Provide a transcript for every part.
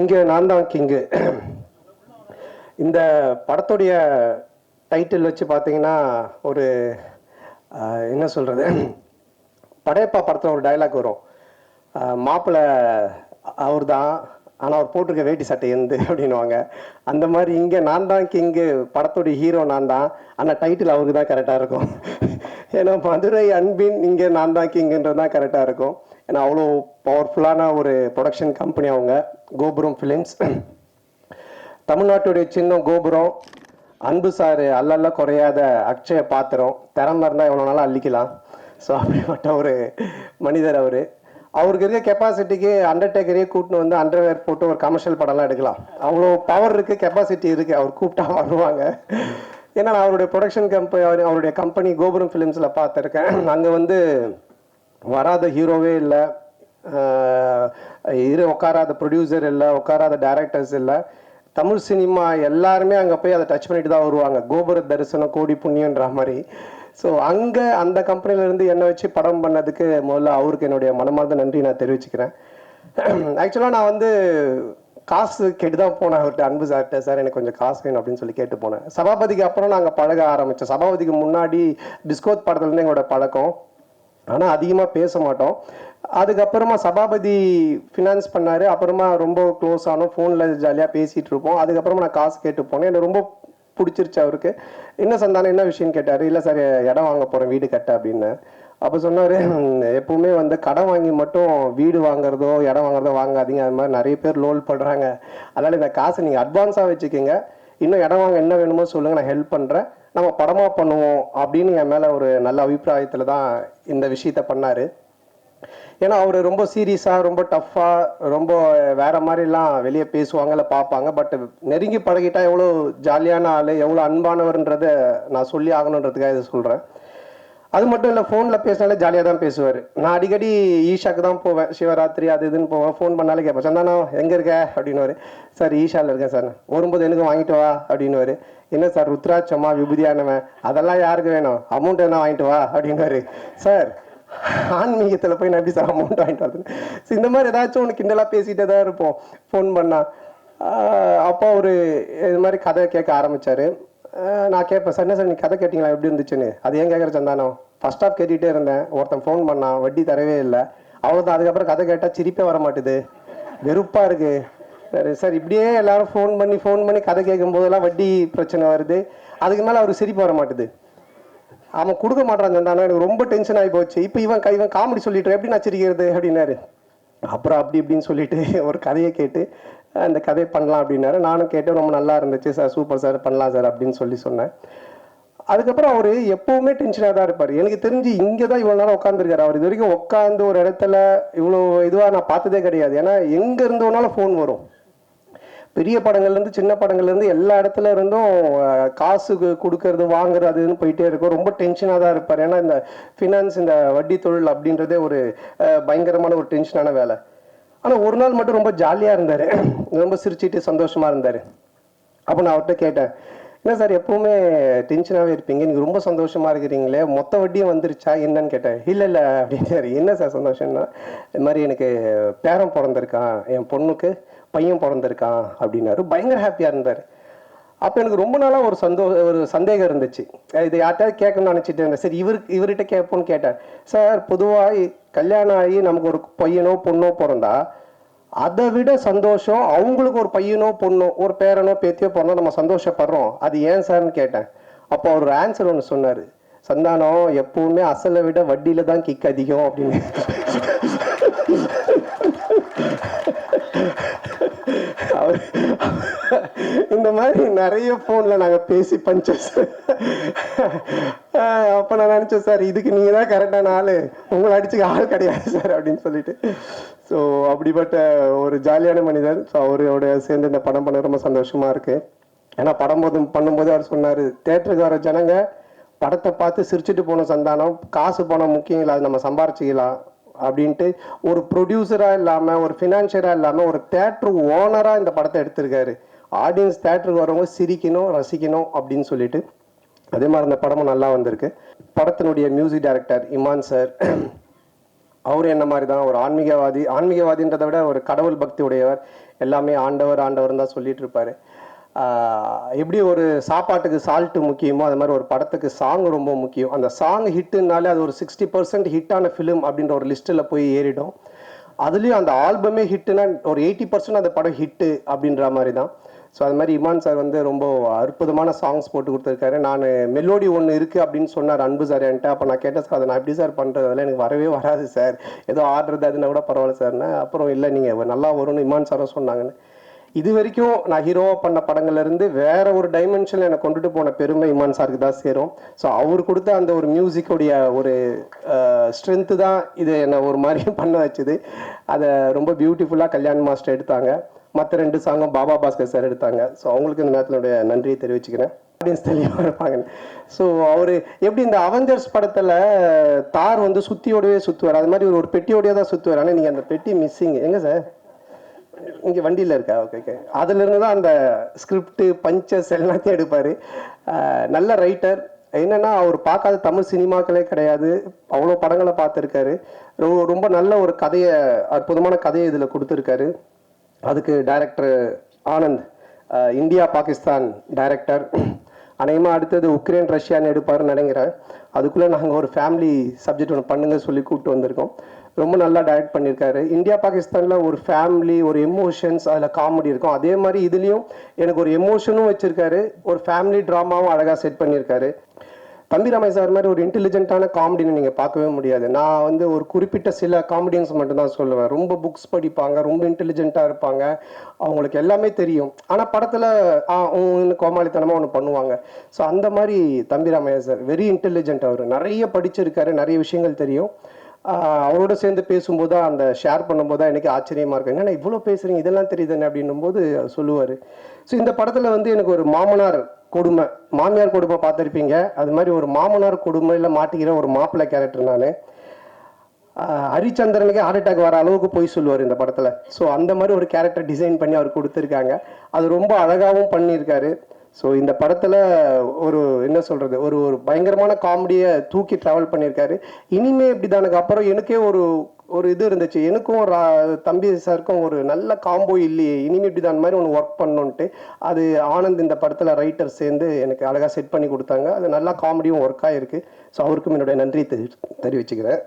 இங்கே நான் தான் கிங்கு. இந்த படத்துடைய டைட்டில் வச்சு பார்த்தீங்கன்னா ஒரு என்ன சொல்கிறது, படையப்பா படத்தில் ஒரு டைலாக் வரும், மாப்பிள்ளை அவர் தான் ஆனால் அவர் போட்டிருக்க வேட்டி சட்டை எந்த அப்படின்வாங்க. அந்த மாதிரி இங்கே நான் தான் கிங்கு, படத்துடைய ஹீரோ நான் தான், ஆனால் டைட்டில் அவருக்கு தான் கரெக்டாக இருக்கும். ஏன்னா மதுரை அன்பின் இங்கே நான் தான் கிங்குன்றது தான் கரெக்டாக இருக்கும். ஏன்னா அவ்வளோ பவர்ஃபுல்லான ஒரு ப்ரொடக்ஷன் கம்பெனி அவங்க, கோபுரம் ஃபிலிம்ஸ். தமிழ்நாட்டுடைய சின்னம் கோபுரம், அன்பு சார் அல்லல்ல குறையாத அக்ஷய பாத்திரம், திறமை இருந்தால் எவ்வளோ நாளும் அள்ளிக்கலாம். ஸோ அப்படிப்பட்ட ஒரு மனிதர் அவர். அவருக்கு இருக்க கெப்பாசிட்டிக்கு அண்டர்டேக்கரையே கூட்டின்னு வந்து அண்டர்வேர் போட்டு ஒரு கமர்ஷியல் படம்லாம் எடுக்கலாம். அவ்வளோ பவர் இருக்குது, கெப்பாசிட்டி இருக்குது. அவர் கூப்பிட்டா வருவாங்க. ஏன்னா நான் அவருடைய ப்ரொடக்ஷன் கம்பெனி, அவருடைய கம்பெனி கோபுரம் ஃபிலிம்ஸில் பார்த்துருக்கேன். அங்கே வந்து வராத ஹீரோவே இல்லை, உட்காராத ப்ரொடியூசர் இல்லை, உட்காராத டைரக்டர்ஸ் இல்லை. தமிழ் சினிமா எல்லாருமே அங்கே போய் அதை டச் பண்ணிட்டு தான் வருவாங்க. கோபுர தரிசனம் கோடி புண்ணியன்ற மாதிரி. ஸோ அங்கே அந்த கம்பெனிலேருந்து என்னை வச்சு படம் பண்ணதுக்கு முதல்ல அவருக்கு என்னுடைய மனமார்ந்த நன்றி நான் தெரிவிச்சுக்கிறேன். ஆக்சுவலாக நான் வந்து காசு கேட்டு தான் போனேன் அவர்கிட்ட, அன்பு சார்கிட்ட. சார் எனக்கு கொஞ்சம் காசு வேணும் அப்படின்னு சொல்லி கேட்டு போனேன். சபாபதிக்கு அப்புறம் நாங்கள் பழக ஆரம்பித்தோம். சபாபதிக்கு முன்னாடி டிஸ்கோத் படத்துலேருந்து எங்களோட பழக்கம், ஆனால் அதிகமாக பேச மாட்டோம். அதுக்கப்புறமா சபாபதி ஃபினான்ஸ் பண்ணார். அப்புறமா ரொம்ப க்ளோஸ் ஆனோம், ஃபோனில் ஜாலியாக பேசிகிட்டு இருப்போம். அதுக்கப்புறமா நான் காசு கேட்டு போனேன். எனக்கு ரொம்ப பிடிச்சிருச்சு அவருக்கு. என்ன சந்தானம் என்ன விஷயம்னு கேட்டார். இல்லை சார் இடம் வாங்க போகிறேன், வீடு கட்ட அப்படின்னு. அப்போ சொன்னார், எப்பவுமே வந்து கடன் வாங்கி மட்டும் வீடு வாங்குறதோ இடம் வாங்குறதோ வாங்காதீங்க, அது மாதிரி நிறைய பேர் லோல் பண்ணுறாங்க. அதனால் இந்த காசை நீங்கள் அட்வான்ஸாக வச்சுக்கோங்க, இன்னும் இடம் வாங்க என்ன வேணுமோ சொல்லுங்கள், நான் ஹெல்ப் பண்ணுறேன், நம்ம படமாக பண்ணுவோம் அப்படின்னு என் மேலே ஒரு நல்ல அபிப்பிராயத்தில் தான் இந்த விஷயத்த பண்ணார். ஏன்னா அவர் ரொம்ப சீரியஸாக, ரொம்ப டஃப்பாக, ரொம்ப வேறு மாதிரிலாம் வெளியே பேசுவாங்க, இல்லை பார்ப்பாங்க. பட் நெருங்கி பழகிட்டா எவ்வளோ ஜாலியான ஆள், எவ்வளோ அன்பானவர்ன்றதை நான் சொல்லி ஆகணுன்றதுக்காக இதை சொல்கிறேன். அது மட்டும் இல்லை, ஃபோனில் பேசினாலே ஜாலியாக தான் பேசுவார். நான் அடிக்கடி ஈஷாக்கு தான் போவேன், சிவராத்திரி அது இதுன்னு போவேன். ஃபோன் பண்ணாலே கேட்பேன், சந்தானம் எங்கே இருக்க அப்படின்னுவார். சார் ஈஷாவில் இருக்கேன் சார். வரும்போது எனக்கு வாங்கிட்டு வா அப்படின்னுவார். என்ன சார் ருத்ராட்சமா விபூதியானவன், அதெல்லாம் யாருக்கு வேணும், அமௌண்ட் என்ன வாங்கிட்டு வா அப்படின்னுவார். சார் ஆன்மீகத்தில் போய் நான் எப்படி சார் அமௌண்ட் வாங்கிட்டு வரது. ஸோ இந்த மாதிரி ஏதாச்சும் ஒன்று கிண்டலாக பேசிகிட்டே தான் இருப்போம் ஃபோன் பண்ணால். அப்போ ஒரு இது மாதிரி கதை கேட்க ஆரம்பித்தார். நான் கேட்பேன், சார் என்ன சார் நீ கதை கேட்டிங்களா, எப்படி இருந்துச்சுன்னு. அது ஏன் கேட்குற சந்தானம், ஃபர்ஸ்ட் ஆஃப் கேட்டுகிட்டே இருந்தேன், ஒருத்தன் ஃபோன் பண்ணான், வட்டி தரவே இல்லை, அவ்வளோதான். அதுக்கப்புறம் கதை கேட்டால் சிரிப்பே வர மாட்டுது, வெறுப்பாக இருக்குது. சரி சார், இப்படியே எல்லாரும் ஃபோன் பண்ணி கதை கேட்கும் போதெல்லாம் வட்டி பிரச்சனை வருது, அதுக்கு மேலே அவருக்கு சிரிப்பு வர மாட்டுது. அவன் கொடுக்க மாட்டான் சந்தானம், எனக்கு ரொம்ப டென்ஷன் ஆகி போச்சு. இப்போ இவன் காமெடி சொல்லிட்டு எப்படி நான் சிரிக்கிறது அப்படின்னாரு. அப்புறம் அப்படி இப்படின்னு சொல்லிட்டு ஒரு கதையை கேட்டு அந்த கதையை பண்ணலாம் அப்படின்னாரு. நானும் கேட்டேன், ரொம்ப நல்லா இருந்துச்சு சார், சூப்பர் சார், பண்ணலாம் சார் அப்படின்னு சொன்னேன். அதுக்கப்புறம் அவர் எப்பவுமே டென்ஷனாக தான் இருப்பார். எனக்கு தெரிஞ்சு இங்கே தான் இவ்வளோ நேரம் உட்காந்துருக்காரு. அவர் இது வரைக்கும் உட்காந்து ஒரு இடத்துல இவ்வளோ இதுவாக நான் பார்த்ததே கிடையாது. ஏன்னா எங்கே இருந்தோனாலும் ஃபோன் வரும். பெரிய படங்கள்லேருந்து சின்ன படங்கள்லேருந்து எல்லா இடத்துல இருந்தும் காசு கொடுக்கறது வாங்குறது அதுன்னு போயிட்டே இருக்கும். ரொம்ப டென்ஷனாக தான் இருப்பார். ஏன்னா இந்த ஃபினான்ஸ், இந்த வட்டி தொழில் அப்படின்றதே ஒரு பயங்கரமான ஒரு டென்ஷனான வேலை. ஆனால் ஒரு நாள் மட்டும் ரொம்ப ஜாலியாக இருந்தார், ரொம்ப சிரிச்சிட்டு சந்தோஷமாக இருந்தார். அப்போ நான் அவர்கிட்ட கேட்டேன், என்ன சார் எப்போவுமே டென்ஷனாகவே இருப்பீங்க, நீங்கள் ரொம்ப சந்தோஷமாக இருக்கிறீங்களே, மொத்த வட்டியும் வந்துருச்சா என்னன்னு கேட்டேன். இல்லை அப்படின்னாரு. என்ன சார் சந்தோஷம்னா, இது மாதிரி எனக்கு பேரன் பிறந்திருக்கான், என் பொண்ணுக்கு பையன் பிறந்திருக்கான் அப்படின்னாரு. பயங்கர ஹாப்பியாக இருந்தார். அப்போ எனக்கு ரொம்ப நாளாக ஒரு சந்தேகம் இருந்துச்சு. இது யார்கிட்ட கேட்கணும்னு நினச்சிட்டு இருந்தேன். சரி இவர்கிட்ட கேட்போன்னு கேட்டேன். சார் பொதுவாக கல்யாணம் ஆகி நமக்கு ஒரு பையனோ பொண்ணோ பிறந்தா அதை விட சந்தோஷம் அவங்களுக்கு ஒரு பையனோ பொண்ணோ ஒரு பேரனோ பேத்தியோ பிறந்தோ நம்ம சந்தோஷப்படுறோம், அது ஏன் சார்னு கேட்டேன். அப்போ அவர் ஒரு ஆன்சர் ஒன்று சொன்னார், சந்தானம் எப்பவுமே அசலை விட வட்டியில தான் கிக் அதிகம் அப்படின்னு. இந்த மாதிரி நிறைய போன்ல நாங்க பேசி பஞ்சஸ். அப்ப நான் நினைச்சேன், சார் இதுக்கு நீங்க தான் கரெக்டான ஆளு, உங்களை அடிச்சுக்க ஆள் கிடையாது சார் அப்படின்னு சொல்லிட்டு. ஸோ அப்படிப்பட்ட ஒரு ஜாலியான மனிதர். ஸோ அவரோட சேர்ந்து இந்த படம் பண்ண ரொம்ப சந்தோஷமா இருக்கு. ஏன்னா பண்ணும்போது அவர் சொன்னாரு, தேட்டருக்கு வர ஜனங்க படத்தை பார்த்து சிரிச்சுட்டு போன சந்தானம், காசு பணம் முக்கியம் இல்லை, அது நம்ம சம்பாரிச்சிக்கலாம் அப்படின்ட்டு ஒரு ப்ரொடியூசராக இல்லாமல், ஒரு ஃபினான்ஷியராக இல்லாமல், ஒரு தேட்டர் ஓனராக இந்த படத்தை எடுத்திருக்காரு. ஆடியன்ஸ் தேட்டருக்கு வரவங்க சிரிக்கணும், ரசிக்கணும் அப்படின்னு சொல்லிட்டு. அதே மாதிரி இந்த படமும் நல்லா வந்திருக்கு. படத்தினுடைய மியூசிக் டைரக்டர் இமான் சார், அவரும் என்ன மாதிரி தான் ஒரு ஆன்மீகவாதின்றதை விட ஒரு கடவுள் பக்தி உடையவர். எல்லாமே ஆண்டவர் ஆண்டவர் தான் சொல்லிட்டு இருப்பாரு. எப்படி ஒரு சாப்பாட்டுக்கு சால்ட்டு முக்கியமோ அது மாதிரி ஒரு படத்துக்கு சாங் ரொம்ப முக்கியம். அந்த சாங் ஹிட்டுனாலே அது ஒரு 60% ஹிட்டான ஃபிலிம் அப்படின்ற ஒரு லிஸ்ட்டில் போய் ஏறிடும். அதுலேயும் அந்த ஆல்பமே ஹிட்டுனா ஒரு 80% அந்த படம் ஹிட்டு அப்படின்ற மாதிரி தான். ஸோ அது மாதிரி இமான் சார் வந்து ரொம்ப அற்புதமான சாங்ஸ் போட்டு கொடுத்துருக்காரு. நான் மெலோடி ஒன்று இருக்குது அப்படின்னு சொன்னார் அன்பு சார் என்கிட்ட. அப்போ நான் கேட்டேன், சார் அதை நான் எப்படி சார் பண்ணுறது, அதெல்லாம் எனக்கு வரவே வராது சார், ஏதோ ஆடுறது அதுனா கூட பரவாயில்ல சார்னு. அப்புறம் இல்லை நீங்கள் நல்லா வரும்னு இமான் சாரும் சொன்னாங்கன்னு. இது வரைக்கும் நான் ஹீரோவாக பண்ண படங்கள்லேருந்து வேற ஒரு டைமென்ஷனில் என்னை கொண்டுட்டு போன பெருமை இமான் சாருக்கு தான் சேரும். ஸோ அவர் கொடுத்த அந்த ஒரு மியூசிக்குடைய ஒரு ஸ்ட்ரென்த்து தான் இது என்னை ஒரு மாதிரி பண்ண வச்சுது. அதை ரொம்ப பியூட்டிஃபுல்லாக கல்யாண் மாஸ்டர் எடுத்தாங்க. மற்ற 2 சாங்கும் பாபா பாஸ்கர் சார் எடுத்தாங்க. ஸோ அவங்களுக்கு இந்த நேரத்தினுடைய நன்றியை தெரிவிச்சுக்கிறேன். ஆடியன்ஸ் தெளிவாக இருப்பாங்க. ஸோ அவர் எப்படி இந்த அவெஞ்சர்ஸ் படத்தில் தார் வந்து சுற்றியோடவே சுற்றுவார், அது மாதிரி ஒரு பெட்டியோடய தான் சுற்றுவார். ஆனால் நீங்கள் அந்த பெட்டி மிஸ்ஸிங் எங்கே சார்? இங்கே வண்டியில் இருக்கா? Okay okay. அதிலிருந்து தான் அந்த ஸ்கிரிப்டு பஞ்சஸ் எல்லாத்தையும் எடுப்பார். நல்ல ரைட்டர். என்னென்னா அவர் பார்க்காத தமிழ் சினிமாக்களே கிடையாது, அவ்வளோ படங்களை பார்த்துருக்காரு. ரொம்ப நல்ல ஒரு கதையை, அற்புதமான கதையை இதில் கொடுத்துருக்காரு. அதுக்கு director Anand, India Pakistan director. அநேகமாக அடுத்தது உக்ரைன் ரஷ்யான்னு எடுப்பாருன்னு நினைக்கிறேன். அதுக்குள்ளே நாங்கள் ஒரு ஃபேமிலி சப்ஜெக்ட் ஒன்று பண்ணுங்க சொல்லி கூப்பிட்டு வந்திருக்கோம். ரொம்ப நல்லா டைரக்ட் பண்ணியிருக்காரு. இந்தியா பாகிஸ்தானில் ஒரு ஃபேமிலி, ஒரு எமோஷன்ஸ், அதில் காமெடி இருக்கும். அதே மாதிரி இதுலேயும் எனக்கு ஒரு எமோஷனும் வச்சுருக்காரு, ஒரு ஃபேமிலி ட்ராமாவும் அழகாக செட் பண்ணியிருக்காரு. தம்பி ராமையா சார் மாதிரி ஒரு இன்டெலிஜென்ட்டான காமெடின்னு நீங்கள் பார்க்கவே முடியாது. நான் வந்து ஒரு குறிப்பிட்ட சில காமெடியன்ஸ் மட்டும்தான் சொல்லுவேன். ரொம்ப புக்ஸ் படிப்பாங்க, ரொம்ப இன்டெலிஜென்ட்டாக இருப்பாங்க, அவங்களுக்கு எல்லாமே தெரியும். ஆனால் படத்தில் கோமாளித்தனமாக ஒன்று பண்ணுவாங்க. ஸோ அந்த மாதிரி தம்பி ராமையா சார் வெரி இன்டெலிஜென்ட். அவர் நிறைய படிச்சிருக்காரு, நிறைய விஷயங்கள் தெரியும். அவரோட சேர்ந்து பேசும்போது தான், அந்த ஷேர் பண்ணும்போது தான் எனக்கு ஆச்சரியமாக இருக்கு. ஏன்னா இவ்வளோ பேசுகிறீங்க, இதெல்லாம் தெரியுதுன்னு அப்படின்னும் போது சொல்லுவார். ஸோ இந்த படத்தில் வந்து எனக்கு ஒரு மாமனார் கொடுமை, மாமியார் கொடுமை பார்த்துருப்பீங்க, அது மாதிரி ஒரு மாமனார் கொடுமையில் மாட்டிக்கிற ஒரு மாப்பிள்ளை கேரக்டர் நான். ஹரிச்சந்திரனுக்கே ஹார்ட் அட்டாக் வர அளவுக்கு போய் சொல்லுவார் இந்த படத்தில். ஸோ அந்த மாதிரி ஒரு கேரக்டர் டிசைன் பண்ணி அவர் கொடுத்துருக்காங்க. அது ரொம்ப அழகாகவும் பண்ணியிருக்காரு. ஸோ இந்த படத்தில் ஒரு என்ன சொல்கிறது, ஒரு ஒரு பயங்கரமான காமெடியை தூக்கி ட்ராவல் பண்ணியிருக்காரு. இனிமே இப்படி தானுக்கு அப்புறம் எனக்கே ஒரு இது இருந்துச்சு, எனக்கும் தம்பி சாருக்கும் ஒரு நல்ல காம்போ இல்லையே, இனிமே இப்படி தான் மாதிரி ஒன்று ஒர்க் பண்ணணுன்ட்டு. அது ஆனந்த் இந்த படத்தில் ரைட்டர் சேர்ந்து எனக்கு அழகாக செட் பண்ணி கொடுத்தாங்க. அது நல்லா காமெடியும் ஒர்க் ஆகிருக்கு. ஸோ அவருக்கும் என்னுடைய நன்றி தெரிவிச்சுக்கிறேன்.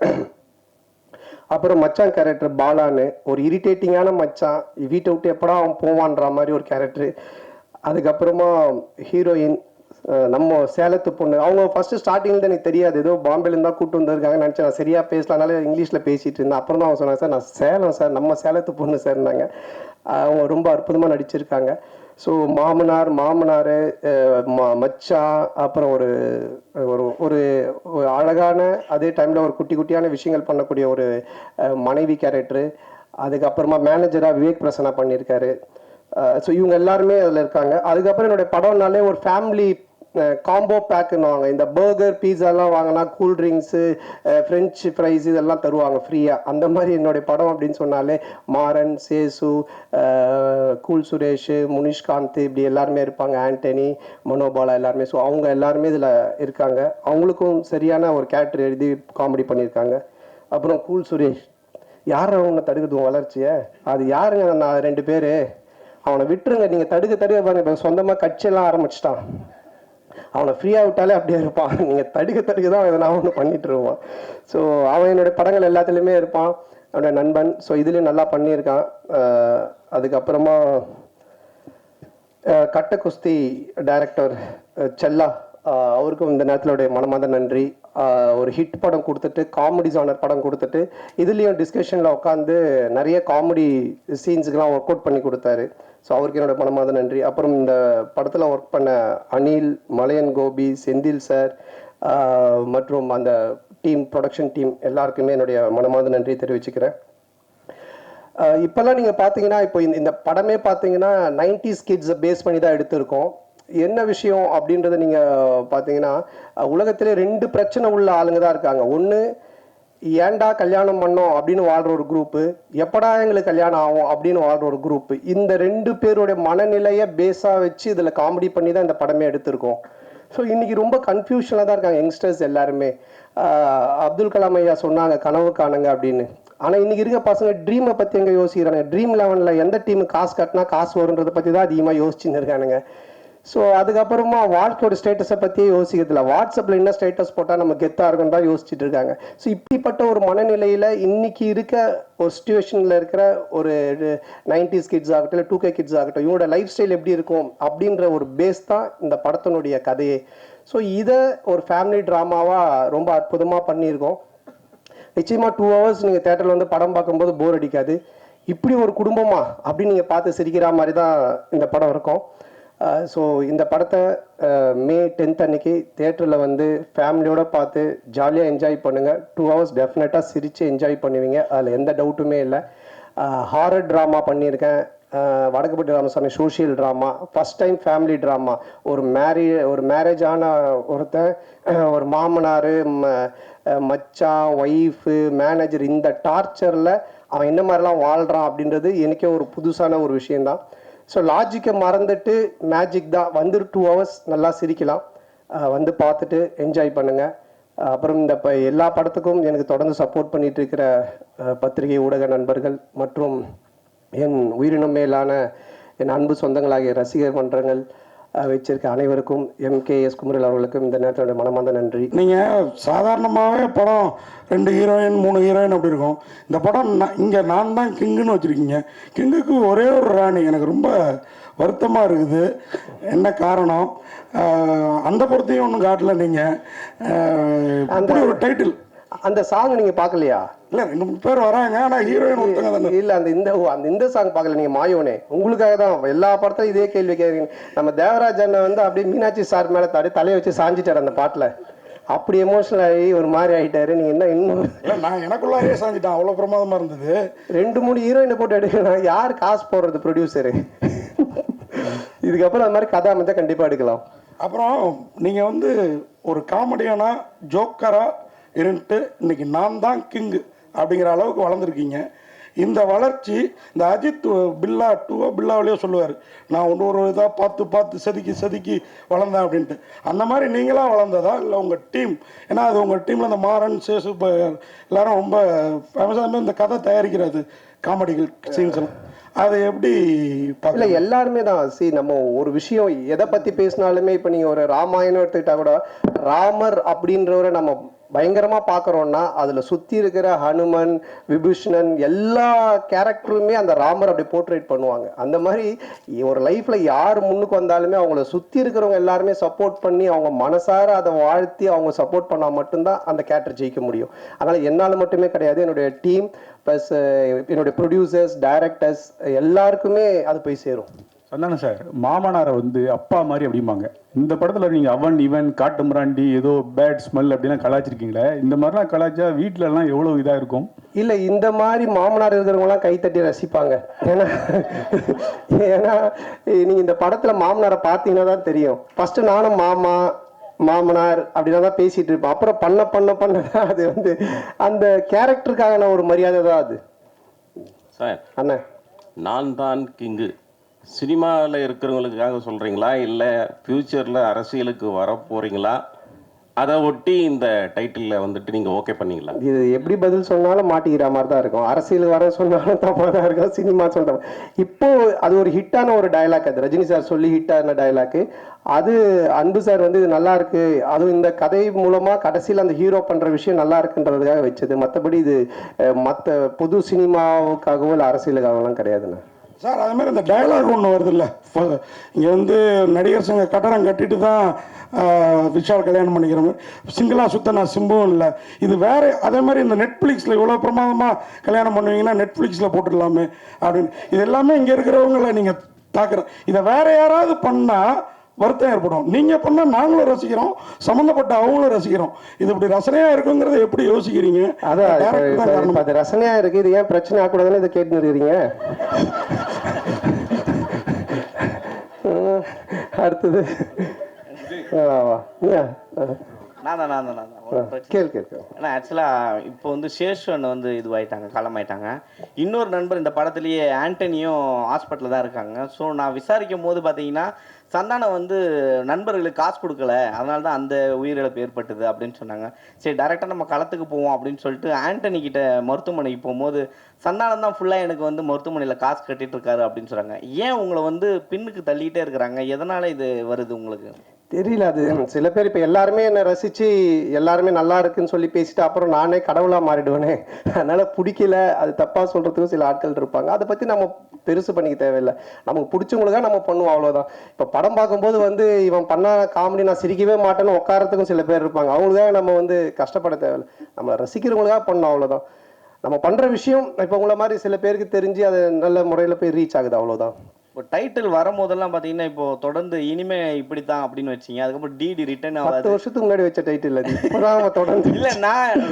அப்புறம் மச்சான் கேரக்டர் பாலான்னு, ஒரு இரிட்டேட்டிங்கான மச்சான், வீட்டை விட்டு எப்படா அவன் போவான்ற மாதிரி ஒரு கேரக்டர். அதுக்கப்புறமா ஹீரோயின் நம்ம சேலத்து பொண்ணு. அவங்க ஃபஸ்ட்டு ஸ்டார்டிங்கில் எனக்கு தெரியாது, ஏதோ பாம்பேலேருந்து தான் கூப்பிட்டு வந்திருக்காங்க நினச்சேன். நான் சரியாக பேசலானால இங்கிலீஷில் பேசிகிட்டு இருந்தேன். அப்புறம் தான் அவங்க சொன்னாங்க, சார் நான் சேலம் சார், நம்ம சேலத்து பொண்ணு சார்னாங்க. அவங்க ரொம்ப அற்புதமாக நடிச்சிருக்காங்க. ஸோ மாமனார், மச்சான், அப்புறம் ஒரு ஒரு அழகான, அதே டைமில் ஒரு குட்டி குட்டியான விஷயங்கள் பண்ணக்கூடிய ஒரு மனைவி கேரக்டரு. அதுக்கப்புறமா மேனேஜராக விவேக் பிரசன்னா பண்ணியிருக்காரு. ஸோ இவங்க எல்லாருமே அதில் இருக்காங்க. அதுக்கப்புறம் என்னுடைய படம்னாலே ஒரு ஃபேமிலி காம்போ பேக்குன்னுவாங்க. இந்த பர்கர், பீஸாலாம் வாங்கினா கூல்ட்ரிங்க்ஸு, ஃப்ரெஞ்சு ஃப்ரைஸ் இதெல்லாம் தருவாங்க ஃப்ரீயாக. அந்த மாதிரி என்னுடைய படம் அப்படின்னு சொன்னாலே மாறன், சேசு, கூல் சுரேஷ், முனிஷ்காந்த், இப்படி எல்லாருமே இருப்பாங்க. ஆண்டனி, மனோபாலா எல்லாருமே. ஸோ அவங்க எல்லாருமே இதில் இருக்காங்க. அவங்களுக்கும் சரியான ஒரு கேரக்டர் எழுதி காமெடி பண்ணியிருக்காங்க. அப்புறம் கூல் சுரேஷ், யார் அவனை தடுக்குது வளர்ச்சியை, அது யாருங்க? நான் 2 பேர், அவனை விட்டுருங்க, நீங்கள் தடுக்க பாருங்க. இப்போ சொந்தமாக கட்சியெல்லாம் ஆரம்பிச்சிட்டான், அவனை ஃப்ரீயாக விட்டாலே அப்படியே இருப்பான். நீங்கள் தடுக்க தான் எதனா ஒன்று பண்ணிட்டு இருப்பான். ஸோ அவன் என்னுடைய படங்கள் எல்லாத்துலேயுமே இருப்பான், அவனோட நண்பன். ஸோ இதுலேயும் நல்லா பண்ணியிருக்கான். அதுக்கப்புறமா கட்ட குஸ்தி டைரக்டர் செல்லா, அவருக்கும் இந்த நேரத்திலுடைய மனமார்ந்த நன்றி. ஒரு ஹிட் படம் கொடுத்துட்டு, காமெடி ஜானர் படம் கொடுத்துட்டு, இதுலேயும் டிஸ்கஷனில் உட்காந்து நிறைய காமெடி சீன்ஸுக்கெலாம் ஒர்க் அவுட் பண்ணி கொடுத்தாரு. ஸோ அவருக்கு என்னோட மனமார்ந்த நன்றி. அப்புறம் இந்த படத்தில் ஒர்க் பண்ண அனில், மலையன் கோபி, செந்தில் சார் மற்றும் அந்த டீம், ப்ரொடக்ஷன் டீம் எல்லாருக்குமே என்னுடைய மனமார்ந்த நன்றி தெரிவிச்சுக்கிறேன். இப்போல்லாம் நீங்கள் பார்த்தீங்கன்னா, இப்போ இந்த படமே பார்த்தீங்கன்னா 90s கிட்ஸை பேஸ் பண்ணி தான் எடுத்திருக்கோம். என்ன விஷயம் அப்படின்றத நீங்கள் பார்த்தீங்கன்னா, உலகத்திலே 2 பிரச்சனை உள்ள ஆளுங்க தான் இருக்காங்க. ஒன்று, ஏன்டா கல்யாணம் பண்ணோம் அப்படின்னு வாழ்கிற ஒரு குரூப்பு, எப்படா எங்களுக்கு கல்யாணம் ஆகும் அப்படின்னு வாழ்கிற ஒரு குரூப்பு. இந்த 2 பேருடைய மனநிலையை பேஸாக வச்சு இதில் காமெடி பண்ணி தான் இந்த படமே எடுத்திருக்கோம். ஸோ இன்றைக்கி ரொம்ப கன்ஃபியூஷனாக தான் இருக்காங்க யங்ஸ்டர்ஸ் எல்லாருமே. அப்துல் கலாம் ஐயா சொன்னாங்க கனவு காணுங்க அப்படின்னு. ஆனால் இன்றைக்கி இருக்க பசங்க ட்ரீமை பற்றி எங்கே யோசிக்கிறாங்க? ட்ரீம் 11 எந்த டீமு காசு கட்டினா காசு வருன்றதை பற்றி தான் அதிகமாக யோசிச்சுன்னு இருக்கானுங்க. ஸோ அதுக்கப்புறமா வாழ்க்கையோட ஸ்டேட்டஸை பற்றியே யோசிக்கிறதில்ல. வாட்ஸ்அப்பில் என்ன ஸ்டேட்டஸ் போட்டால் நம்ம கெத்தாக இருக்குன்னு தான் யோசிச்சுட்டு இருக்காங்க. ஸோ இப்படிப்பட்ட ஒரு மனநிலையில் இன்றைக்கி இருக்க ஒரு சுச்சுவேஷனில் இருக்கிற ஒரு 90s கிட்ஸ் ஆகட்டும், இல்லை 2K கிட்ஸ் ஆகட்டும், இவங்களோட லைஃப் ஸ்டைல் எப்படி இருக்கும் அப்படின்ற ஒரு பேஸ் தான் இந்த படத்தினுடைய கதையே. ஸோ இதை ஒரு ஃபேமிலி ட்ராமாவாக ரொம்ப அற்புதமாக பண்ணியிருக்கோம். நிச்சயமாக 2 hours நீங்கள் தேட்டரில் வந்து படம் பார்க்கும்போது போர் அடிக்காது. இப்படி ஒரு குடும்பமா அப்படின்னு நீங்கள் பார்த்து சிரிக்கிற மாதிரி தான் இந்த படம் இருக்கும். ஸோ இந்த படத்தை May 10th அன்னைக்கு தேட்டரில் வந்து ஃபேமிலியோடு பார்த்து ஜாலியாக என்ஜாய் பண்ணுங்கள். 2 hours டெஃபினட்டாக சிரித்து என்ஜாய் பண்ணுவீங்க, அதில் எந்த டவுட்டுமே இல்லை. ஹாரர் ட்ராமா பண்ணியிருக்கேன், Vadakkupatti Ramasamy social drama, first time family drama. ஒரு மேரேஜ் ஆன ஒருத்தன், ஒரு மாமனார், மச்சான், ஒய்ஃபு, மேனேஜர், இந்த டார்ச்சரில் அவன் என்ன மாதிரிலாம் வாழ்கிறான் அப்படின்றது எனக்கே ஒரு புதுசான ஒரு விஷயந்தான். ஸோ லாஜிக்கை மறந்துட்டு மேஜிக் தான். வந்து 2 hours நல்லா சிரிக்கலாம், வந்து பார்த்துட்டு என்ஜாய் பண்ணுங்கள். அப்புறம் இந்த எல்லா படத்துக்கும் எனக்கு தொடர்ந்து சப்போர்ட் பண்ணிகிட்டு இருக்கிற பத்திரிகை ஊடக நண்பர்கள் மற்றும் என் உயிரினம் மேலான என் அன்பு சொந்தங்களாகிய ரசிகர் மன்றங்கள் வச்சிருக்க அனைவருக்கும், MKS குமரல் அவர்களுக்கும் இந்த நேரத்தோட மனமார்ந்த நன்றி. நீங்கள் சாதாரணமாகவே படம் 2 ஹீரோயின் 3 ஹீரோயின் அப்படி இருக்கும். இந்த படம் இங்கே நான் தான் கிங்குன்னு வச்சுருக்கீங்க. கிங்குக்கு ஒரே ஒரு ராணி. எனக்கு ரொம்ப வருத்தமாக இருக்குது. என்ன காரணம்? அந்த படத்தையும் ஒன்றும் காட்டல நீங்கள். அந்த ஒரு டைட்டில், அந்த சாங் நீங்கள் பார்க்கலையா? இல்லை, 2-3 பேர் வராங்க, ஆனால் ஹீரோயின் ஒருத்தங்க தானே. இல்லை, அந்த சாங் பார்க்கல நீங்கள். மாயோனே உங்களுக்காக தான் எல்லா படத்தையும் இதே கேள்வி கேட்குறீங்க. நம்ம தேவராஜ் அண்ணன் வந்து அப்படியே மீனாட்சி சார் மேலே தலையை வச்சு சாஞ்சிட்டார் அந்த பாட்டில். அப்படி எமோஷனல் ஆகி ஒரு மாதிரி ஆகிட்டாரு. நீங்கள் என்ன இன்னும் இல்லை, நான் எனக்குள்ளாரே சாஞ்சிட்டேன். அவ்வளோ பிரமாதமாக இருந்தது. 2-3 ஹீரோயினை போட்டு எடுக்கலாம். யார் காசு போடுறது? ப்ரொடியூசரு. இதுக்கப்புறம் அந்த மாதிரி கதை அமைச்சா கண்டிப்பாக எடுக்கலாம். அப்புறம் நீங்கள் வந்து ஒரு காமெடியானா ஜோக்கராக இருந்துட்டு இன்னைக்கு நான் தான் கிங்கு அப்படிங்கிற அளவுக்கு வளர்ந்துருக்கீங்க. இந்த வளர்ச்சி இந்த அஜித் பில்லாவிலேயே சொல்லுவார், நான் ஒரு இதாக பார்த்து செதுக்கி வளர்ந்தேன் அப்படின்ட்டு. அந்த மாதிரி நீங்களாக வளர்ந்ததா இல்லை உங்கள் டீம்? ஏன்னா அது உங்கள் டீமில் இந்த மாறன், சேசு எல்லாரும் ரொம்ப ஃபேமஸாக இந்த கதை தயாரிக்கிறது, காமெடிகள் சீன்ஸ், அது எப்படி? இல்லை, எல்லாருமே தான். நம்ம ஒரு விஷயம் எதை பற்றி பேசினாலுமே, இப்போ நீங்கள் ஒரு ராமாயணம் எடுத்துக்கிட்டா கூட, ராமர் அப்படின்றவரை நம்ம பயங்கரமாக பார்க்குறோன்னா அதில் சுற்றி இருக்கிற ஹனுமன், விபீஷணன் எல்லா கேரக்டருமே அந்த ராமர் அப்படி போர்ட்ரேட் பண்ணுவாங்க. அந்த மாதிரி ஒரு லைஃப்பில் யார் முன்னுக்கு வந்தாலுமே அவங்கள சுற்றி இருக்கிறவங்க எல்லாருமே சப்போர்ட் பண்ணி அவங்க மனசார அதை வாழ்த்தி அவங்க சப்போர்ட் பண்ணால் மட்டும்தான் அந்த கேரக்டர் ஜெயிக்க முடியும். அதனால் என்னால் மட்டுமே கிடையாது, என்னுடைய டீம் ப்ளஸ் என்னுடைய ப்ரொடியூசர்ஸ், டைரக்டர்ஸ் எல்லாருக்குமே அது போய் சேரும். அதானே சார், மாமனாரை வந்து அப்பா மாதிரி அப்படிம்பாங்க. இந்த படத்தில் நீங்கள் அவன் இவன் காட்டு மிராண்டி ஏதோ பேட் ஸ்மெல் அப்படிலாம் கலாச்சிருக்கீங்களே, இந்த மாதிரிலாம் கலாச்சா வீட்டிலலாம் எவ்வளோ இதாக இருக்கும்? இல்லை, இந்த மாதிரி மாமனார் இருக்கிறவங்களாம் கைத்தட்டி ரசிப்பாங்க. ஏன்னா நீங்கள் இந்த படத்தில் மாமனாரை பார்த்தீங்கன்னா தான் தெரியும். ஃபஸ்ட்டு நானும் மாமனார் அப்படின்னா தான் பேசிகிட்டு இருப்பேன். அப்புறம் பண்ண தான் அது வந்து அந்த கேரக்டருக்கான ஒரு மரியாதை தான் அது. சார், அண்ணா நான் தான் கிங்கு சினிமாவில் இருக்கிறவங்களுக்காக சொல்கிறீங்களா, இல்லை ஃப்யூச்சரில் அரசியலுக்கு வர போகிறீங்களா? அதை ஒட்டி இந்த டைட்டிலில் வந்துட்டு நீங்கள் ஓகே பண்ணீங்களா? இது எப்படி பதில் சொன்னாலும் மாட்டிக்கிற மாதிரி தான் இருக்கும். அரசியல் வர சொன்னாலும் தப்பாக தான் இருக்கும், சினிமா சொல்கிறோம். இப்போ அது ஒரு ஹிட்டான ஒரு டைலாக், அது ரஜினி சார் சொல்லி ஹிட்டான டைலாக்கு. அது அன்பு சார் வந்து இது நல்லா இருக்கு, அதுவும் இந்த கதை மூலமாக கடைசியில் அந்த ஹீரோ பண்ணுற விஷயம் நல்லா இருக்குன்றதுக்காக வச்சது. மற்றபடி இது மற்ற பொது சினிமாவுக்காகவோ இல்லை அரசியலுக்காகலாம் கிடையாதுண்ணா. சார், அது மாதிரி இந்த டயலாக் ஒன்று வருது இல்லை, இங்கே வந்து நடிகர் சங்க கட்டடம் கட்டிட்டு தான் விஷால் கல்யாணம் பண்ணிக்கிற மாதிரி சிங்கிளாக சுத்தனா சிம்பும் இல்லை. இது வேறு. அதே மாதிரி இந்த நெட்ஃப்ளிக்ஸில் இவ்வளோ பிரமாதமாக கல்யாணம் பண்ணுவீங்கன்னா நெட்ஃப்ளிக்ஸில் போட்டுடலாமே அப்படின்னு. இது எல்லாமே இங்கே இருக்கிறவங்கள நீங்கள் தாக்குறோம். இதை வேறு யாராவது பண்ணால் வருத்தம் ஏற்படும். நீங்கள் பண்ணால் நாங்களும் ரசிக்கிறோம், சம்மந்தப்பட்ட அவங்களும் ரசிக்கிறோம். இது இப்படி ரசனையாக இருக்குங்கிறத எப்படி யோசிக்கிறீங்க? அதான் அது ரசனையாக இருக்குது. இது ஏன் பிரச்சனை ஆகக்கூடாதுன்னு இதை கேட்டு இருக்கிறீங்க. அடுத்தது நான் தான் ஒரு பிரச்சனை. கேள் ஏன்னா ஆக்சுவலாக இப்போ வந்து சேஷன் வந்து இதுவாயிட்டாங்க, காலமாயிட்டாங்க. இன்னொரு நண்பர் இந்த படத்துலேயே ஆண்டனியும் ஹாஸ்பிட்டலில் தான் இருக்காங்க. ஸோ நான் விசாரிக்கும் போது பார்த்தீங்கன்னா சந்தானம் வந்து நண்பர்களுக்கு காசு கொடுக்கல, அதனால தான் அந்த உயிரிழப்பு ஏற்பட்டது அப்படின்னு சொன்னாங்க. சரி டேரெக்டாக நம்ம களத்துக்கு போவோம் அப்படின்னு சொல்லிட்டு ஆண்டனி கிட்ட மருத்துவமனைக்கு போகும்போது சந்தானம் தான் ஃபுல்லாக எனக்கு வந்து மருத்துவமனையில் காசு கட்டிட்டு இருக்காரு அப்படின்னு சொல்கிறாங்க. ஏன் உங்களை வந்து பின்னுக்கு தள்ளிக்கிட்டே இருக்கிறாங்க? எதனால் இது வருது உங்களுக்கு? தெரியல. அது சில பேர் இப்போ எல்லாருமே என்னை ரசித்து எல்லாருமே நல்லா இருக்குன்னு சொல்லி பேசிட்டு அப்புறம் நானே கடவுளாக மாறிடுவேனே, அதனால் பிடிக்கல, அது தப்பாக சொல்கிறதுக்கும் சில ஆட்கள் இருப்பாங்க. அதை பற்றி நம்ம பெருசு பண்ணிக்க தேவையில்லை. நமக்கு பிடிச்சவங்களுக்காக நம்ம பண்ணுவோம், அவ்வளோதான். இப்போ படம் பார்க்கும்போது வந்து இவன் பண்ண காமெடி நான் சிரிக்கவே மாட்டேன்னு உட்காரத்துக்கும் சில பேர் இருப்பாங்க. அவங்களுக்காக நம்ம வந்து கஷ்டப்பட தேவையில்லை, நம்ம ரசிக்கிறவங்களுக்காக பண்ணோம், அவ்வளோதான். நம்ம பண்ணுற விஷயம் இப்போ உங்களை மாதிரி சில பேருக்கு தெரிஞ்சு அது நல்ல முறையில் போய் ரீச் ஆகுது, அவ்வளோதான். இப்போ டைட்டில் வரும்போதெல்லாம் பார்த்தீங்கன்னா இப்போ தொடர்ந்து இனிமே இப்படி தான் அப்படின்னு வச்சிங்க, அதுக்கப்புறம் டிடி ரிட்டர்ன் 10 ஆகாது. வருஷத்துக்கு முன்னாடி வச்ச டைட்டில் அது இப்போதான் தொடர்ந்து. இல்லை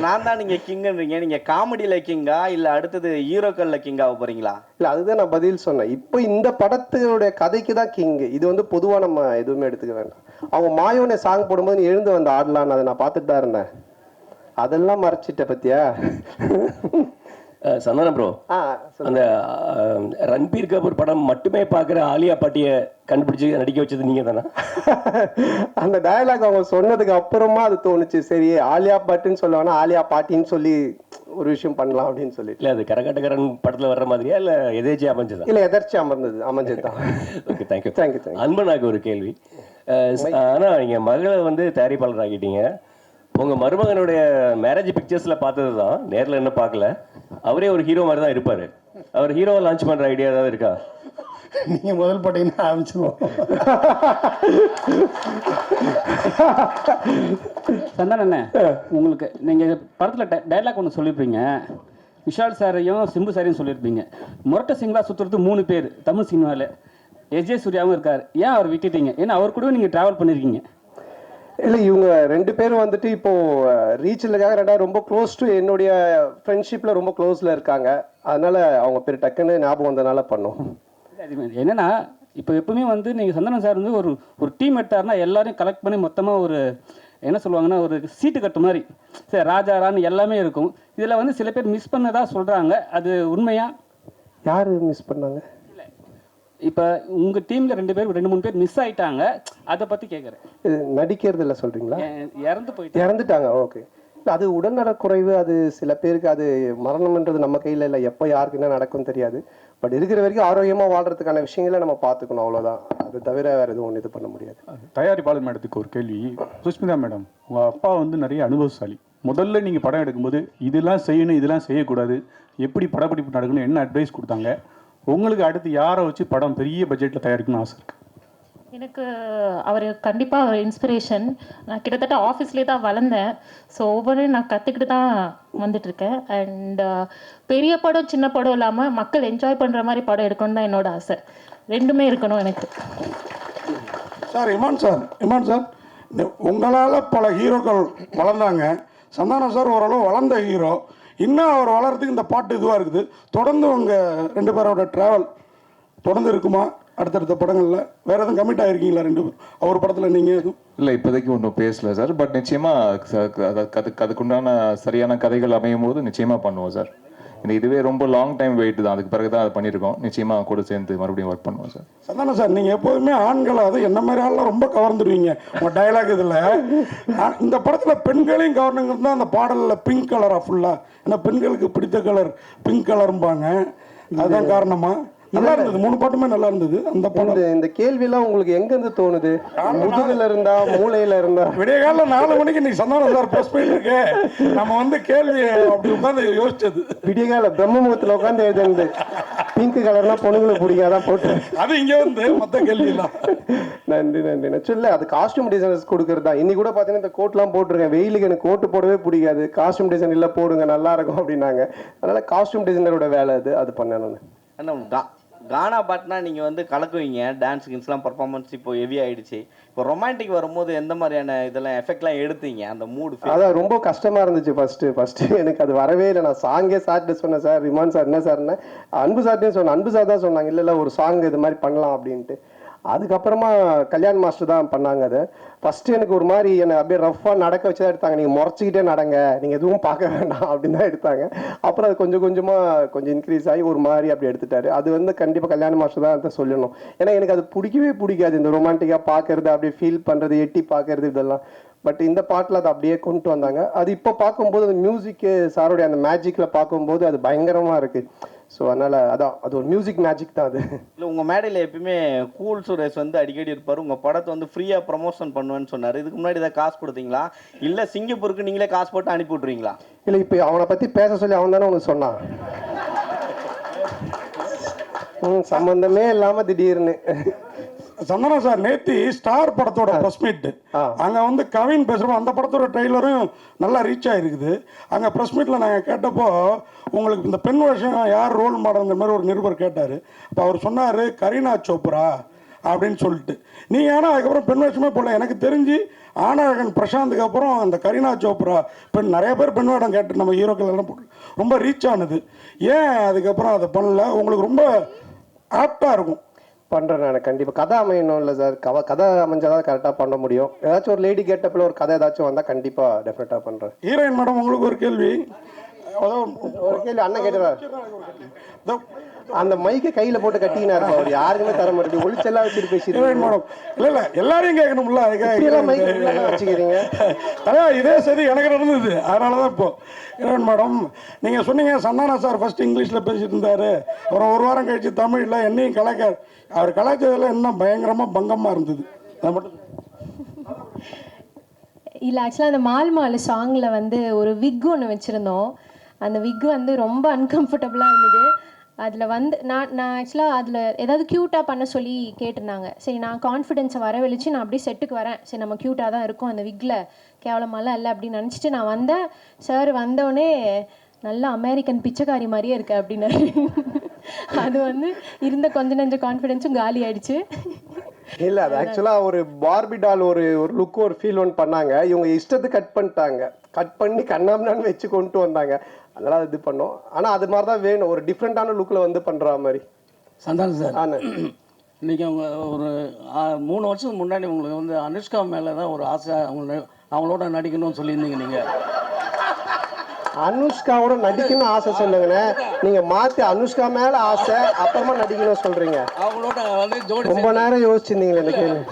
நான் தான் நீங்கள் கிங்குன்றீங்க. நீங்கள் காமெடியில் கிங்கா இல்லை அடுத்தது ஹீரோக்களில் கிங்காக போகிறீங்களா? இல்லை, அதுதான் நான் பதில் சொன்னேன். இப்போ இந்த படத்தினுடைய கதைக்கு தான் கிங். இது வந்து பொதுவாக நம்ம எதுவுமே எடுத்துக்க வேண்டாம். அவங்க மாயோனே சாங் போடும்போது நீ எழுந்து வந்து ஆடலான்னு அதை நான் பார்த்துட்டு தான் இருந்தேன். அதெல்லாம் மறைச்சிட்ட பத்தியா? சந்தானம் ப்ரோ, அந்த ரன்பீர் கபூர் படம் மட்டுமே பார்க்குற ஆலியா பாட்டியை கண்டுபிடிச்சி நடிக்க வச்சது நீங்கள் தானே? அந்த டயலாக் அவங்க சொன்னதுக்கு அப்புறமா அது தோணுச்சு, சரி ஆலியா பாட்டுன்னு சொல்லுவானா ஆலியா பாட்டின்னு சொல்லி ஒரு விஷயம் பண்ணலாம் அப்படின்னு சொல்லிட்டு. இல்லை, அது கரகாட்டக்காரன் படத்தில் வர்ற மாதிரியா இல்லை எதேச்சியா அமைஞ்சதா? இல்லை, எதர்ச்சி அமைஞ்சது தான். Okay, thank you. தேங்க்யூ. அன்பனாக்கு ஒரு கேள்வி. ஆனால் நீங்கள் மகளை வந்து தயாரிப்பாளர் ஆகிட்டீங்க. உங்கள் மருமகனுடைய மேரேஜ் பிக்சர்ஸில் பார்த்தது தான், நேரில் என்ன பார்க்கல. அவரே ஒரு ஹீரோ மாதிரி தான் இருப்பார். அவர் ஹீரோவை லான்ச் பண்ணுற ஐடியா ஏதாவது இருக்கா? நீங்கள் முதல் போட்டீங்கன்னா ஆரம்பிச்சிருவோம். சந்தானம் அண்ணே, உங்களுக்கு நீங்கள் படத்தில் டைலாக் ஒன்று சொல்லியிருப்பீங்க. விஷால் சாரையும் சிம்பு சாரையும் சொல்லியிருப்பீங்க. முரட்ட சிங்களா சுற்றுறது 3 பேர் தமிழ் சினிமாவில். எஸ்ஜே சூர்யாவும் இருக்கார். ஏன் அவர் விட்டுட்டீங்க? ஏன்னா அவர் கூட நீங்கள் ட்ராவல் பண்ணியிருக்கீங்க. இல்லை, இவங்க 2 பேரும் வந்துட்டு இப்போ ரீச்சிலுக்காக 2 ரொம்ப க்ளோஸ் டு என்னுடைய ஃப்ரெண்ட்ஷிப்பில் ரொம்ப க்ளோஸில் இருக்காங்க. அதனால அவங்க பேர் டக்குன்னு ஞாபகம் வந்ததுனால பண்ணோம். என்னன்னா இப்போ எப்பவுமே வந்து நீங்கள் சந்தானம் சார் வந்து ஒரு டீம் எடுத்தாருன்னா எல்லாரையும் கலெக்ட் பண்ணி மொத்தமாக ஒரு என்ன சொல்லுவாங்கன்னா ஒரு சீட்டு கட்டு மாதிரி சரி ராஜா ரான்னு எல்லாமே இருக்கும். இதில் வந்து சில பேர் மிஸ் பண்ணதா சொல்கிறாங்க, அது உண்மையா? யார் மிஸ் பண்ணாங்க? இப்போ உங்கள் டீமில் 2 பேர் 2-3 பேர் மிஸ் ஆகிட்டாங்க, அதை பற்றி கேட்குறேன். இது நடிக்கிறது இல்லை சொல்கிறீங்களா? இறந்துட்டாங்க. ஓகே. இல்லை, அது உடல்நலக்குறைவு. அது சில பேருக்கு அது மரணம்ன்றது நம்ம கையில் இல்லை. எப்போ யாருக்கு என்ன நடக்கும்னு தெரியாது. பட் இருக்கிற வரைக்கும் ஆரோக்கியமாக வாழ்கிறதுக்கான விஷயங்களை நம்ம பார்த்துக்கணும், அவ்வளோதான். அது தவிர வேறு எதுவும் இது பண்ண முடியாது. தயாரிப்பாளர் மேடத்துக்கு ஒரு கேள்வி. சுஷ்மிதா மேடம், உங்கள் அப்பா வந்து நிறைய அனுபவசாலி. முதல்ல நீங்கள் படம் எடுக்கும்போது இதெல்லாம் செய்யணும், இதெல்லாம் செய்யக்கூடாது, எப்படி படப்பிடிப்பு நடக்கணும், என்ன அட்வைஸ் கொடுத்தாங்க? உங்களுக்கு அடுத்து யாரை வச்சு படம் பெரிய பட்ஜெட்டில் தயாரிக்கணும்னு ஆசை இருக்குது? எனக்கு அவர் கண்டிப்பாக ஒரு இன்ஸ்பிரேஷன். நான் கிட்டத்தட்ட ஆஃபீஸ்லேயே தான் வளர்ந்தேன். ஸோ ஒவ்வொன்றையும் நான் கற்றுக்கிட்டு தான் வந்துட்டுருக்கேன். அண்ட் பெரிய படம் சின்ன படம் இல்லாமல் மக்கள் என்ஜாய் பண்ணுற மாதிரி படம் எடுக்கணும்னு தான் என்னோட ஆசை. 2மே இருக்கணும் எனக்கு. சார் இமான் சார் உங்களால் பல ஹீரோக்கள் வளர்ந்தாங்க. சந்தானம் சார் ஓரளவு வளர்ந்த ஹீரோ. இன்னும் அவர் வளர்கிறதுக்கு இந்த பாட்டு இதுவாக இருக்குது. தொடர்ந்து உங்கள் 2 பேரோட ட்ராவல் தொடர்ந்து இருக்குமா? அடுத்தடுத்த படங்களில் வேறு எதுவும் கமிட் ஆகிருக்கீங்களா 2 பேரும்? அவர் படத்தில் நீங்கள் எதுவும்? இல்லை, இப்போதைக்கு ஒன்றும் பேசல சார். பட் நிச்சயமாக அதுக்குண்டான சரியான கதைகள் அமையும் போது நிச்சயமாக பண்ணுவோம் சார். இதுவே ரொம்ப லாங் டைம் வெயிட் தான். அதுக்கு பிறகு தான் அதை பண்ணியிருக்கோம். நிச்சயமாக கூட சேர்ந்து மறுபடியும் ஒர்க் பண்ணுவோம் சார். சந்தானம் சார், நீங்கள் எப்போதுமே ஆண்களை அது என்ன மாதிரி ஆள்லாம் ரொம்ப கவர்ந்துடுவீங்க உங்கள் டைலாக் இதில். இந்த படத்தில் பெண்களையும் கவர்னுங்கிறது தான் அந்த பாடலில் பிங்க் கலராக ஃபுல்லாக. ஏன்னா பெண்களுக்கு பிடித்த கலர் பிங்க் கலரும்பாங்க. அதுதான் காரணமா? நல்லா இருந்தது, 3 பாட்டுமே நல்லா இருந்தது. அந்த படம் இந்த கேள்வியெல்லாம் உங்களுக்கு எங்கேருந்து தோணுது? முதுகுல இருந்தா, மூளையில இருந்தா? விடிய காலையில் 4 மணிக்கு இன்னைக்கு சந்தானம் சார் போஸ்ட் பண்ணிட்டு இருக்கு. நம்ம வந்து கேள்வி அப்படி உட்காந்து யோசிச்சது. விடிய கால பிரம்ம முகத்தில் உட்காந்து எழுதுந்து பிங்க் கலர்னா பொண்ணுங்களுக்கு பிடிக்காதான் போட்டு அது இங்கே வந்து மற்ற கேள்வியெல்லாம். நன்றி. சொல்ல அது காஸ்டியூம் டிசைனர்ஸ் கொடுக்குறது தான். இன்னைக்கு கூட பார்த்தீங்கன்னா இந்த கோட்லாம் போட்டிருக்கேன். வெயிலுக்கு எனக்கு கோட்டு போடவே பிடிக்காது. காஸ்டியூம் டிசைன் இல்லை போடுங்க நல்லா இருக்கும் அப்படின்னாங்க. அதனால காஸ்டியூம் டிசைனரோட வேலை அது பண்ணணும். கானா பாட்டுனா நீங்கள் வந்து கலக்குவீங்க, டான்ஸ் கின்ஸ்லாம் பர்ஃபார்மன்ஸ் இப்போ ஹெவி ஆகிடுச்சு. இப்போ ரொமான்டிக் வரும்போது எந்த மாதிரியான இதெல்லாம் எஃபெக்ட்லாம் எடுத்தீங்க? அந்த மூடு அதான் ரொம்ப கஷ்டமாக இருந்துச்சு ஃபஸ்ட்டு எனக்கு அது வரவே இல்லை. நான் சாங்கே சார்ட்டு சொன்னேன், சார் ரிமான் சார் என்ன சார்னு அன்பு சார்ட்டையும் சொன்னேன். அன்பு சார் தான் சொன்னாங்க, இல்லை ஒரு சாங் இது மாதிரி பண்ணலாம் அப்படின்ட்டு. அதுக்கப்புறமா கல்யாண் மாஸ்டர் தான் பண்ணாங்க அது. ஃபஸ்ட்டு எனக்கு ஒரு மாதிரி என்னை அப்படியே ரஃப்பாக நடக்க வச்சு தான் எடுத்தாங்க. நீங்கள் முறைச்சிக்கிட்டே நடங்க, நீங்கள் எதுவும் பார்க்க வேண்டாம் அப்படின்னு தான் எடுத்தாங்க. அப்புறம் அது கொஞ்சம் கொஞ்சம் இன்க்ரீஸ் ஆகி ஒரு மாதிரி அப்படி எடுத்துட்டாரு. அது வந்து கண்டிப்பாக கல்யாண் மாஸ்டர் தான் அதை சொல்லணும். ஏன்னா எனக்கு அது பிடிக்கவே பிடிக்காது, இந்த ரொமான்டிக்காக பார்க்கறது, அப்படியே ஃபீல் பண்ணுறது, எட்டி பார்க்கறது இதெல்லாம். பட் இந்த பாட்டில் அதை அப்படியே கொண்டு வந்தாங்க. அது இப்போ பார்க்கும்போது அந்த மியூசிக்கு சாருடைய அந்த மேஜிக்கில் பார்க்கும்போது அது பயங்கரமாக இருக்குது. ஸோ அதனால் அது ஒரு மியூசிக் மேஜிக் தான் அது. இல்லை உங்கள் மேடையில் எப்பயுமே கூல் சுரேஷ் வந்து அடிக்கடி இருப்பார். உங்கள் படத்தை வந்து ஃப்ரீயாக ப்ரமோஷன் பண்ணுவேன்னு சொன்னார். இதுக்கு முன்னாடி இதை காசு கொடுத்தீங்களா, இல்லை சிங்கப்பூருக்கு நீங்களே காசு போட்டு அனுப்பி விட்ருவீங்களா? இல்லை, இப்போ அவனை பற்றி பேச சொல்லி அவன் தானே உனக்கு சொன்னான். சம்பந்தமே இல்லாமல் திடீர்னு சந்தனா சார் நேத்தி ஸ்டார் படத்தோட ப்ரெஸ் மீட் அங்கே வந்து கவின் பேசுகிறோம். அந்த படத்தோட ட்ரெய்லரும் நல்லா ரீச் ஆகிருக்குது. அங்கே ப்ரெஸ் மீட்டில் நாங்கள் கேட்டப்போ உங்களுக்கு இந்த பெண் வேஷம் யார் ரோல் மாடல்ங்கிற மாதிரி ஒரு நிருபர் கேட்டார். அப்போ அவர் சொன்னார் கரீனா சோப்ரா அப்படின்னு சொல்லிட்டு. நீங்கள் ஆனால் அதுக்கப்புறம் பெண் வேஷமே போடல. எனக்கு தெரிஞ்சு ஆனழகன் பிரசாந்துக்கு அப்புறம் அந்த கரீனா சோப்ரா நிறைய பேர் பெண் வேடம் கேட்டு நம்ம ஹீரோக்கள் எல்லாம் போட்டு ரொம்ப ரீச் ஆனது. ஏன் அதுக்கப்புறம் அதை பண்ணல? உங்களுக்கு ரொம்ப ஆப்டாக இருக்கும். பண்ணுறேன் நான் கண்டிப்பாக. கதை அமையணும் இல்லை சார், கதை அமைஞ்சாதான் கரெக்டாக பண்ண முடியும். ஏதாச்சும் ஒரு லேடி கேட்டப்பில் ஒரு கதை ஏதாச்சும் வந்தால் கண்டிப்பாக டெஃபினட்டாக பண்ணுறேன். ஹீரோயின் மேடம் உங்களுக்கு ஒரு கேள்வி. அண்ணன் கேட்டுறாரு. அந்த மைக்கை கையில் போட்டு கட்டினாரு, அவர் யாருக்குமே தர மாட்டேங்குது, ஒளிச்செல்லாம் வச்சுட்டு பேசிட்டு மேடம். இல்லை எல்லாரையும் கேட்கணும்ல, வச்சுக்கிறீங்க. அதான் இதே சரி எனக்கு நடந்தது. அதனால தான் இப்போ ஹீரோயின் மேடம் நீங்கள் சொன்னீங்க சந்தானா சார் ஃபர்ஸ்ட் இங்கிலீஷில் பேசிட்டு இருந்தார், அப்புறம் ஒரு வாரம் கழிச்சு தமிழில் என்னையும் கலாய்க்க. அவர் கலாய்ச்சதில் இன்னும் பயங்கரமாக பங்கமாக இருந்தது. அது மட்டும் இல்லை, ஆக்சுவலாக அந்த மால் சாங்கில் வந்து ஒரு விக் ஒன்று வச்சுருந்தோம். அந்த விக் வந்து ரொம்ப அன்கம்ஃபர்டபுளாக இருந்தது. அதில் வந்து நான் ஆக்சுவலாக அதில் ஏதாவது க்யூட்டாக பண்ண சொல்லி கேட்டிருந்தாங்க. சரி, நான் கான்ஃபிடென்ஸை வரவழிச்சு நான் அப்படியே செட்டுக்கு வரேன். சரி, நம்ம க்யூட்டாக தான் இருக்கும், அந்த விக்கில் கேவலமாலாம் இல்லை அப்படின்னு நினச்சிட்டு நான் வந்தேன். சார் வந்தோடனே நல்லா அமெரிக்கன் பிச்சைக்காரி மாதிரியே இருக்கு அப்படின்னாரு. அது வந்து இருந்த கொஞ்சம் கான்ஃபிடென்ஸும் காலி ஆயிடுச்சு. இல்லை, அது ஆக்சுவலாக ஒரு பார்பி டால் ஒரு லுக் ஒரு ஃபீல் ஒன்று பண்ணாங்க. இவங்க இஷ்டத்தை கட் பண்ணிட்டாங்க. கட் பண்ணி கண்ணாமண்ணான்னு வச்சு கொண்டு வந்தாங்க. அதெல்லாம் இது பண்ணோம். ஆனால் அது மாதிரி தான் வேணும், ஒரு டிஃப்ரெண்ட்டான லுக்கில் வந்து பண்ணுற மாதிரி. சந்தானம் சார், இன்றைக்கி அவங்க ஒரு 3 வருஷத்துக்கு முன்னாடி உங்களுக்கு வந்து அனுஷ்கா மேலே தான் ஒரு ஆசை, அவங்களோட நடிக்கணும்னு சொல்லியிருந்தீங்க. நீங்கள் அனுஷ்காவோட நடிக்கணும்னு ஆசை சொல்லுங்கண்ணே. நீங்க மாத்தி அனுஷ்கா மேல ஆசை அப்புறமா நடிக்கணும் சொல்றீங்க. அவங்களோட வந்து ஜோடி ரொம்ப நேரம் யோசிச்சிருந்தீங்களே இந்த கேள்வி.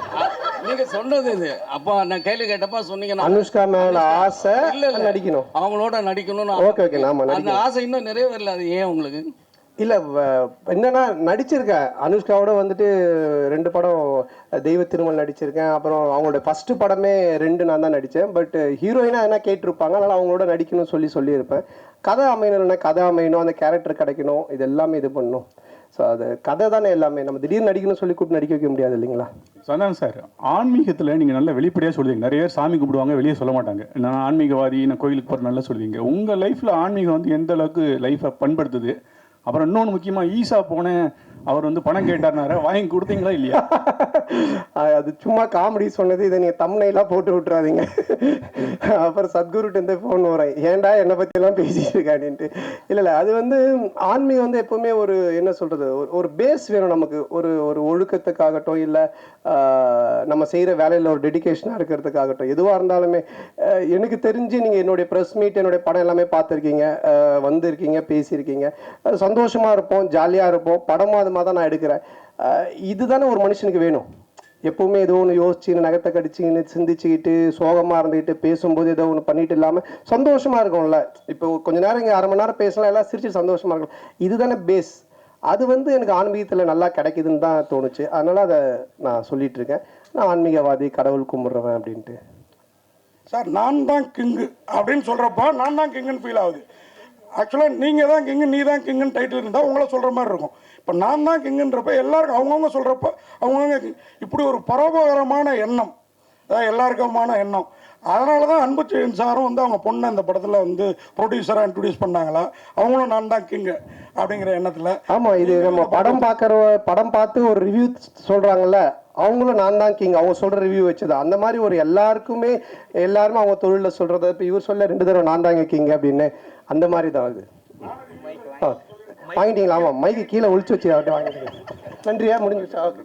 நீங்க சொன்னது இது. அப்போ நான் கேள்வி கேட்டப்ப சொன்னீங்க அனுஷ்கா மேல ஆசை நடிக்கணும், அவங்களோட நடிக்கணும்னு. ஓகே ஓகே, நாம அந்த ஆசை இன்னும் நிறைவேறல. அது ஏன் உங்களுக்கு? இல்லை, என்னன்னா நடிச்சிருக்கேன் அனுஷ்காவோட வந்துட்டு 2 படம் தெய்வ திருமல் நடிச்சிருக்கேன். அப்புறம் அவங்களோட ஃபஸ்ட்டு படமே 2 நான் தான் நடித்தேன். பட் ஹீரோயினாக என்ன கேட்டிருப்பாங்க, அதனால் அவங்களோட நடிக்கணும்னு சொல்லியிருப்பேன். கதை அமையணும்னா கதை அமையணும், அந்த கேரக்டர் கிடைக்கணும், இது எல்லாமே இது பண்ணணும். ஸோ அது கதை தானே எல்லாமே. நம்ம திடீர்னு நடிக்கணும்னு சொல்லி கூப்பிட்டு நடிக்க வைக்க முடியாது இல்லைங்களா? சந்தானம் சார், ஆன்மீகத்தில் நீங்கள் நல்ல வெளிப்படையாக சொல்லுவீங்க. நிறைய பேர் சாமி கும்பிடுவாங்க, வெளியே சொல்ல மாட்டாங்க. நான் ஆன்மீகவாதி, நான் கோயிலுக்கு போகிற நல்லா சொல்லுவீங்க. உங்கள் லைஃப்பில் ஆன்மீகம் வந்து எந்த அளவுக்கு லைஃப்பை பண்படுத்துது? அப்புறம் இன்னொன்று முக்கியமாக, ஈசா போனேன், அவர் வந்து பணம் கேட்டார்னாரு, வாங்கி கொடுத்தீங்களா இல்லையா? அது சும்மா காமெடி சொன்னது, இதை நீங்கள் தம்னைலாம் போட்டு விட்டுறாதீங்க. அப்புறம் சத்குருட்டு ஃபோன் வரேன், ஏன்டா என்னை பற்றிலாம் பேசிட்டு இருக்காடின்ட்டு. இல்லை, அது வந்து ஆன்மீகம் வந்து எப்போவுமே ஒரு என்ன சொல்கிறது, ஒரு பேஸ் வேணும் நமக்கு. ஒரு ஒழுக்கத்துக்காகட்டும், இல்லை நம்ம செய்கிற வேலையில் ஒரு டெடிக்கேஷனாக இருக்கிறதுக்காகட்டும், எதுவாக இருந்தாலுமே. எனக்கு தெரிஞ்சு நீங்கள் என்னுடைய ப்ரெஸ் மீட், என்னுடைய படம் எல்லாமே பார்த்துருக்கீங்க, வந்திருக்கீங்க, பேசியிருக்கீங்க. சந்தோஷமாக இருப்போம், ஜாலியாக இருப்போம். படமாக அது மாதிரி தான் நான் எடுக்கிறேன். இதுதானே ஒரு மனுஷனுக்கு வேணும். எப்பவுமே ஏதோ ஒன்று யோசிச்சுன்னு, நகத்தை கடிச்சின்னு, சிந்திச்சுக்கிட்டு, சோகமாக இருந்துக்கிட்டு, பேசும்போது ஏதோ ஒன்று பண்ணிட்டு இல்லாமல் சந்தோஷமாக இருக்கும்ல. இப்போ கொஞ்ச நேரம் இங்கே 1/2 மணி நேரம் பேசலாம், எல்லாம் சிரிச்சு சந்தோஷமாக இருக்கும். இதுதானே பேஸ். அது வந்து எனக்கு ஆன்மீகத்தில் நல்லா கிடைக்குதுன்னு தான் தோணுச்சு. அதனால் அதை நான் சொல்லிட்டு இருக்கேன். நான் ஆன்மீகவாதி, கடவுள் கும்பிட்றவன் அப்படின்ட்டு. சார், நான் தான் கிங்கு அப்படின்னு சொல்கிறப்ப நான் தான் கிங்குன்னு ஃபீல் ஆகுது. ஆக்சுவலாக நீங்கள் தான் கிங்கு, நீ தான் கிங்குன்னு டைட்டில் இருந்தால் உங்களை சொல்கிற மாதிரி இருக்கும். இப்போ நான் தான் கிங்குன்றப்ப எல்லாருக்கும் அவங்கவுங்க சொல்கிறப்ப அவங்கவுங்க இப்படி ஒரு பரோபகாரமான எண்ணம், அதான் எல்லாருக்குமான எண்ணம். அதனால தான் அன்புச்செழியன் சாரும் வந்து அவங்க பொண்ணை அந்த படத்தில் வந்து ப்ரொடியூசராக இன்ட்ரடியூஸ் பண்ணாங்களா, அவங்களும் நான் தான் கிங்கு அப்படிங்கிற எண்ணத்தில். ஆமாம், இது நம்ம படம் பார்த்து ஒரு ரிவ்யூ சொல்கிறாங்கல்ல, அவங்களும் நான் தான் கிங், அவங்க சொல்கிற ரிவ்யூ வச்சது. அந்த மாதிரி ஒரு எல்லாருமே அவங்க தொழிலில் சொல்கிறது. இப்போ இவர் சொல்ல 2 தடவை நான் தாங்க கிங் அப்படின்னு, அந்த மாதிரி தான் அது. வாங்கிட்டீங்களா? ஆமாம், மைக்கு கீழே ஒழிச்சு வச்சு வாங்கிட்டீங்க. நன்றியா, முடிஞ்சிச்சா? ஓகே.